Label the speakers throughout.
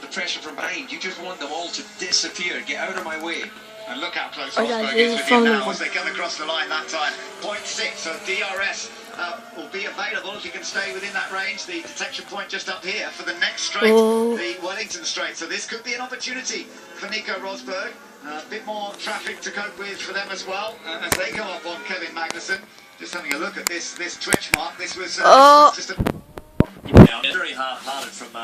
Speaker 1: The pressure from behind, you just want them all to disappear, get out of my way.
Speaker 2: And look how close Rosberg is with you now as they come across the line that time. 0.6, so DRS will be available if you can stay within that range. The detection point just up here for the next straight, the Wellington straight. So this could be an opportunity for Nico Rosberg. A bit more traffic to cope with for them as well as they go up on Kevin Magnussen. Just having a look at this twitch mark. This was just a...
Speaker 3: Very half-hearted from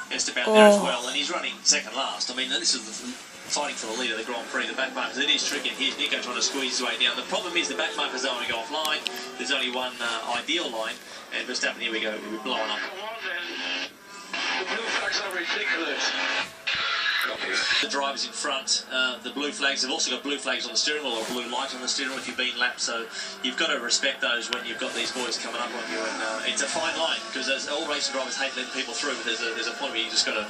Speaker 3: Esteban there as well, and he's running second last. I mean, this is fighting for the lead of the Grand Prix, the back markers. It is tricky. Here's Nico trying to squeeze his way down. The problem is the back markers don't want to go offline. There's only one ideal line, and Verstappen, here we go, we're blowing up.
Speaker 4: The blue flags are ridiculous.
Speaker 3: The drivers in front, the blue flags, have also got blue flags on the steering wheel or blue light on the steering wheel if you've been lapped, so you've got to respect those when you've got these boys coming up on you, and it's a fine line, because as all racing drivers hate letting people through, but there's a point where you just got to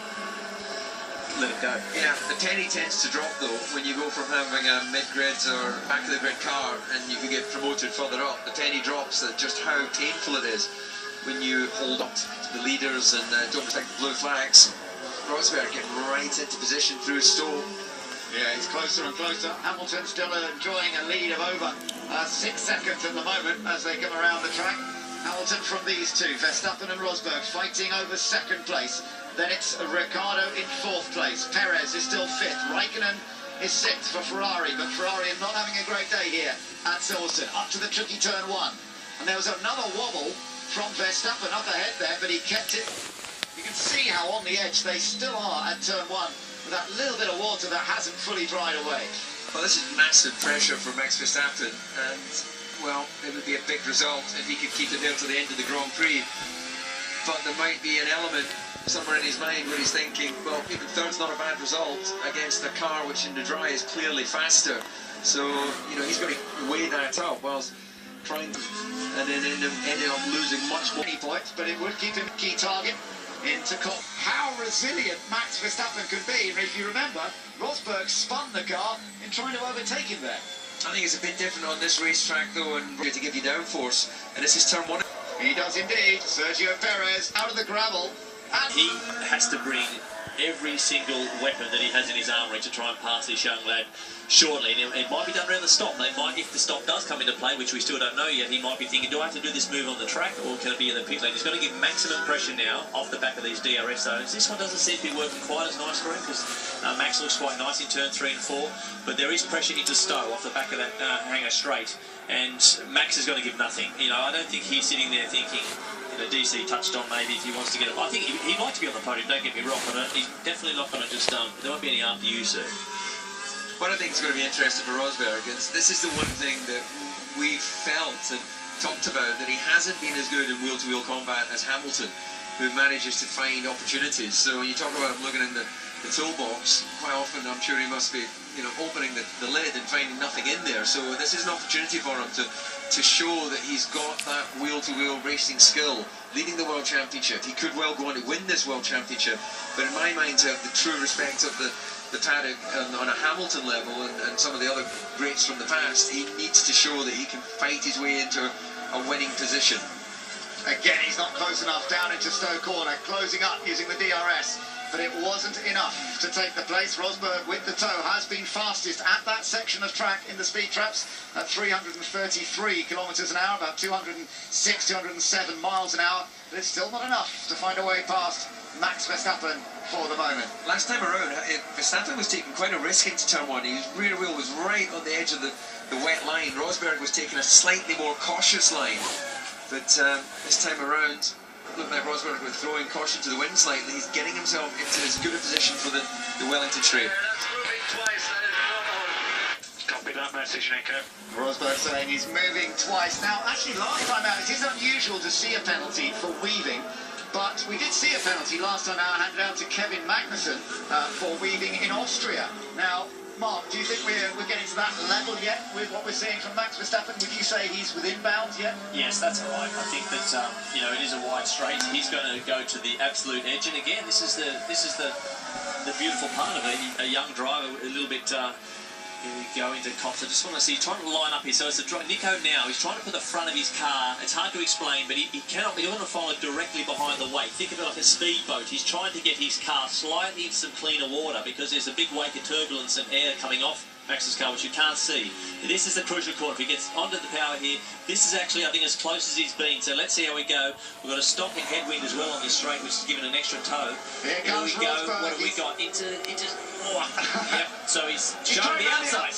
Speaker 3: let it go.
Speaker 1: Yeah, the Tenny tends to drop though when you go from having a mid-grid or back of the grid car and you can get promoted further up. The Tenny drops just how painful it is when you hold up to the leaders and don't respect the blue flags. Rosberg getting right into position through Stowe.
Speaker 2: Yeah, he's closer and closer. Hamilton still enjoying a lead of over 6 seconds at the moment as they come around the track. Hamilton from these two, Verstappen and Rosberg fighting over second place. Then it's Ricciardo in fourth place. Perez is still fifth. Raikkonen is sixth for Ferrari, but Ferrari are not having a great day here at Silverstone. Up to the tricky turn one. And there was another wobble from Verstappen up ahead there, but he kept it. You can see how on the edge they still are at turn one with that little bit of water that hasn't fully dried away.
Speaker 1: Well, this is massive pressure for Max Verstappen, and well, it would be a big result if he could keep it there to the end of the Grand Prix. But there might be an element somewhere in his mind where he's thinking, well, even third's not a bad result against a car which in the dry is clearly faster. So, you know, he's got to weigh that up whilst trying to, and then ending up losing much more points,
Speaker 2: but it would keep him a key target into how resilient Max Verstappen can be. And if you remember, Rosberg spun the car in trying to overtake him there.
Speaker 1: I think it's a bit different on this racetrack though, and to give you downforce, and this is turn one.
Speaker 2: He does indeed. Sergio Perez out of the gravel. And
Speaker 3: he has to bring every single weapon that he has in his armoury to try and pass this young lad shortly. And it might be done around the stop. They might, if the stop does come into play, which we still don't know yet, he might be thinking, do I have to do this move on the track or can it be in the pit lane? He's got to give maximum pressure now off the back of these DRS zones. This one doesn't seem to be working quite as nice for him because Max looks quite nice in turn 3 and 4, but there is pressure into Stowe off the back of that hanger straight, and Max is going to give nothing. You know, I don't think he's sitting there thinking, DC touched on maybe if he wants to get it. I think he'd like to be on the podium, don't get me wrong, but he's definitely not going to just, there won't be any after you, sir.
Speaker 1: What I think is going to be interesting for Rosberg is this is the one thing that we've felt and talked about, that he hasn't been as good in wheel-to-wheel combat as Hamilton, who manages to find opportunities. So when you talk about him looking in the toolbox, quite often I'm sure he must be, you know, opening the lid and finding nothing in there. So this is an opportunity for him to show that he's got that wheel-to-wheel racing skill, leading the World Championship. He could well go on to win this World Championship, but in my mind, to have the true respect of the paddock on a Hamilton level and some of the other greats from the past, he needs to show that he can fight his way into a winning position.
Speaker 2: Again, he's not close enough down into Stowe Corner, closing up using the DRS. But it wasn't enough to take the place. Rosberg with the tow has been fastest at that section of track in the speed traps at 333 kilometres an hour, about 206, 207 miles an hour. But it's still not enough to find a way past Max Verstappen for the moment.
Speaker 1: Last time around, Verstappen was taking quite a risk into turn one. His rear wheel was right on the edge of the wet line. Rosberg was taking a slightly more cautious line. But this time around, looking like Rosberg was throwing caution to the wind slightly. He's getting himself into as good a position for the Wellington straight.
Speaker 4: Copy that message, Nico.
Speaker 2: Rosberg saying he's moving twice. Now, actually, last time out, it is unusual to see a penalty for weaving, but we did see a penalty last time out handed out to Kevin Magnussen for weaving in Austria. Now, Mark, do you think we're getting to that level yet with what we're seeing from Max Verstappen? Would you say he's within bounds yet?
Speaker 3: Yes, that's all right. I think that you know, it is a wide straight. He's going to go to the absolute edge, and again, this is the beautiful part of it. A young driver, a little bit Here we go into Cops. I just want to see, trying to line up here. So it's Nico now. He's trying to put the front of his car. It's hard to explain, but he cannot. He doesn't follow directly behind the wake. Think of it like a speedboat. He's trying to get his car slightly into some cleaner water because there's a big wake of turbulence and air coming off Max's car, which you can't see. This is the crucial corner. If he gets onto the power here, this is actually, I think, as close as he's been. So let's see how we go. We've got a stopping headwind as well on this straight, which is giving an extra tow.
Speaker 2: Here
Speaker 3: we
Speaker 2: comes
Speaker 3: go.
Speaker 2: Rosberg.
Speaker 3: What have we got? Into yep. So he's showing the outside.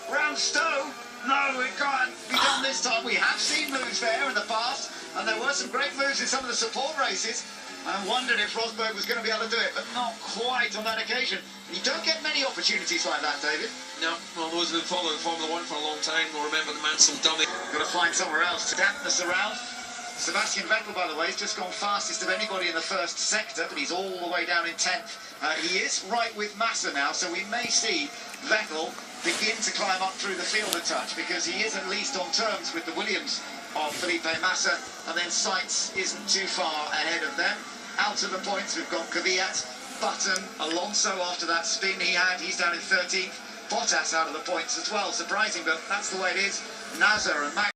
Speaker 2: Round Stowe. No, it can't be done this time. We have seen moves there in the past, and there were some great moves in some of the support races. I wondered if Rosberg was going to be able to do it, but not quite on that occasion. You don't get many opportunities like that, David.
Speaker 1: No, well, those who have been following Formula 1 for a long time will remember the Mansell dummy.
Speaker 2: Got to find somewhere else to dampen us around. Sebastian Vettel, by the way, has just gone fastest of anybody in the first sector, but he's all the way down in 10th. He is right with Massa now, so we may see Vettel begin to climb up through the field a touch, because he is at least on terms with the Williams of Felipe Massa, and then Sainz isn't too far ahead of them. Out of the points, we've got Kvyat, Button, Alonso after that spin he had, he's down in 13th. Bottas out of the points as well, surprising, but that's the way it is. Nasser and Max